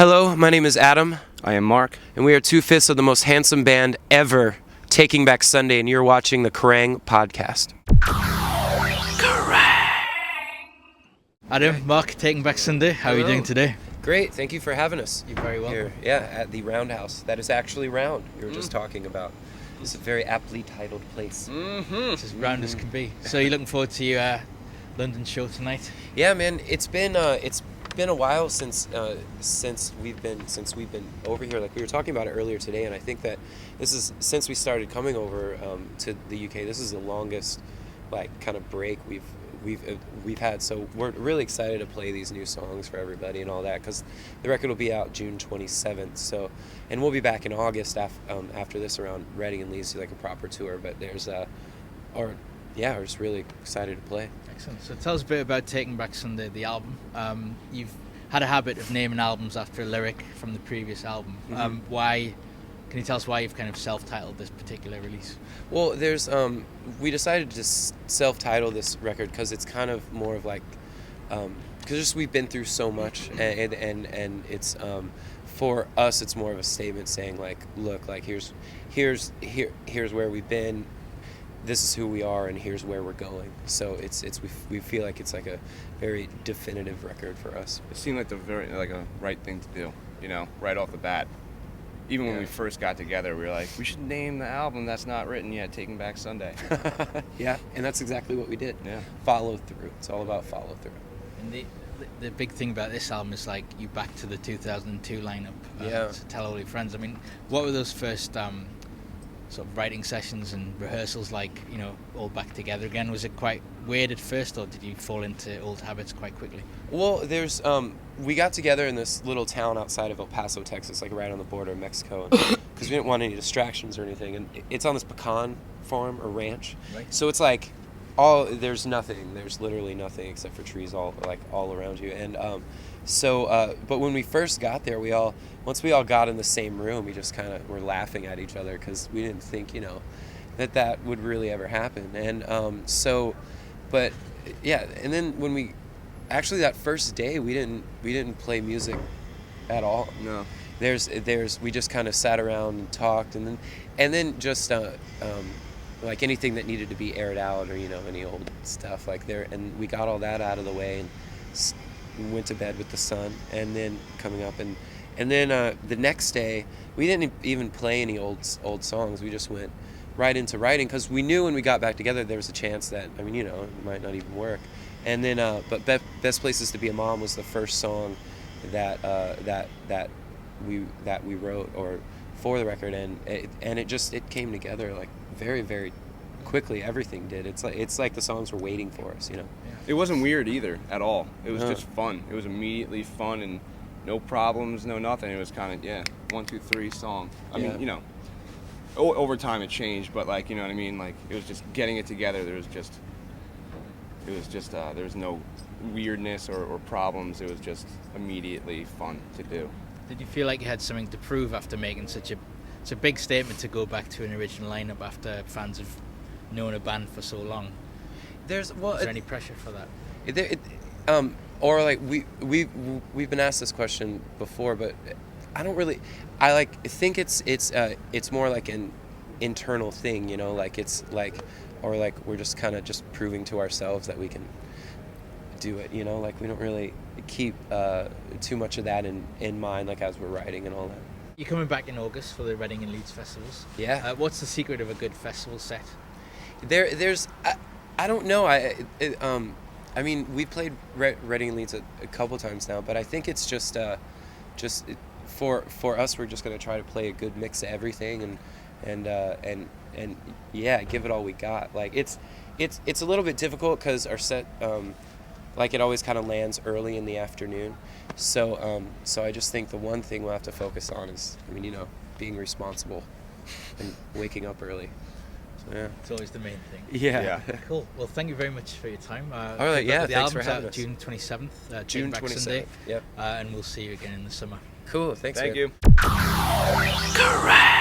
Hello, my name is Adam, I am Mark. and we are two-fifths of the most handsome band ever, Taking Back Sunday, and you're watching the Kerrang podcast. Adam, Mark, Taking Back Sunday. How are you doing today? Great, thank you for having us. You're very welcome. Here, yeah, at the Roundhouse. That is actually round. We were just talking about. It's a very aptly titled place. It's as round as can be. So you're looking forward to your London show tonight? Yeah, man, it's been a while since we've been over here. Like we were talking about it earlier today, and I think that this is since we started coming over to the UK. This is the longest kind of break we've had. So we're really excited to play these new songs for everybody and all that, because the record will be out June 27th. So, and we'll be back in August after this around Reading and Leeds to a proper tour. But we're just really excited to play. Excellent. So tell us a bit about Taking Back Sunday, the album. You've had a habit of naming albums after a lyric from the previous album. Why? Can you tell us why you've kind of self-titled this particular release? Well, we decided to self-title this record because it's kind of more of because we've been through so much, and it's for us it's more of a statement saying look, here's where we've been, this is who we are, and here's where we're going. So we feel like it's a very definitive record for us. It seemed like a right thing to do, right off the bat. Even when we first got together, we were like, we should name the album that's not written yet Taking Back Sunday. Yeah, and that's exactly what we did. Yeah. Follow through. It's all about follow through. And the big thing about this album is you back to the 2002 lineup. To tell all your friends. I mean, what were those first sort of writing sessions and rehearsals all back together again? Was it quite weird at first, or did you fall into old habits quite quickly? Well, we got together in this little town outside of El Paso, Texas, right on the border of Mexico, because we didn't want any distractions or anything. And it's on this pecan farm or ranch, right. So it's there's nothing. There's literally nothing except for trees all around you. And but when we first got there, once we all got in the same room, we just kind of were laughing at each other because we didn't think that would really ever happen. And but yeah, and then when we actually that first day we didn't play music at all. No. We just kind of sat around and talked, and then just anything that needed to be aired out, or any old stuff and we got all that out of the way and went to bed with the sun, and then coming up and then the next day we didn't even play any old songs. We just went right into writing, because we knew when we got back together there was a chance that it might not even work. And then but Best Places to Be a Mom was the first song that we wrote or for the record, and it came together very, very quickly. Everything did. It's like the songs were waiting for us, Yeah. It wasn't weird either at all. It was just fun. It was immediately fun, and no problems, no nothing. It was kind of 1, 2, 3 song. I mean, over time it changed, but you know what I mean. It was just getting it together. There was no weirdness or problems. It was just immediately fun to do. Did you feel like you had something to prove after making such a big statement to go back to an original lineup after fans have known a band for so long? Is there any pressure for that? We've been asked this question before, but I don't really. I think it's more like an internal thing, we're just kind of just proving to ourselves that we can do it, we don't really keep too much of that in mind as we're writing and all that. You're coming back in August for the Reading and Leeds festivals. Yeah. What's the secret of a good festival set? There's I don't know. I mean, we played Reading and Leeds a couple times now, but I think it's just for us, we're just gonna try to play a good mix of everything and give it all we got. It's a little bit difficult because our set it always kind of lands early in the afternoon. So I just think the one thing we'll have to focus on is being responsible and waking up early. So, yeah. It's always the main thing. Yeah. Cool. Well, thank you very much for your time. All right. Yeah. The Thanks album's for having out us. June 27th. June Back 27th. Sunday. Yep. And we'll see you again in the summer. Cool. Thanks. Thank man. you. Correct.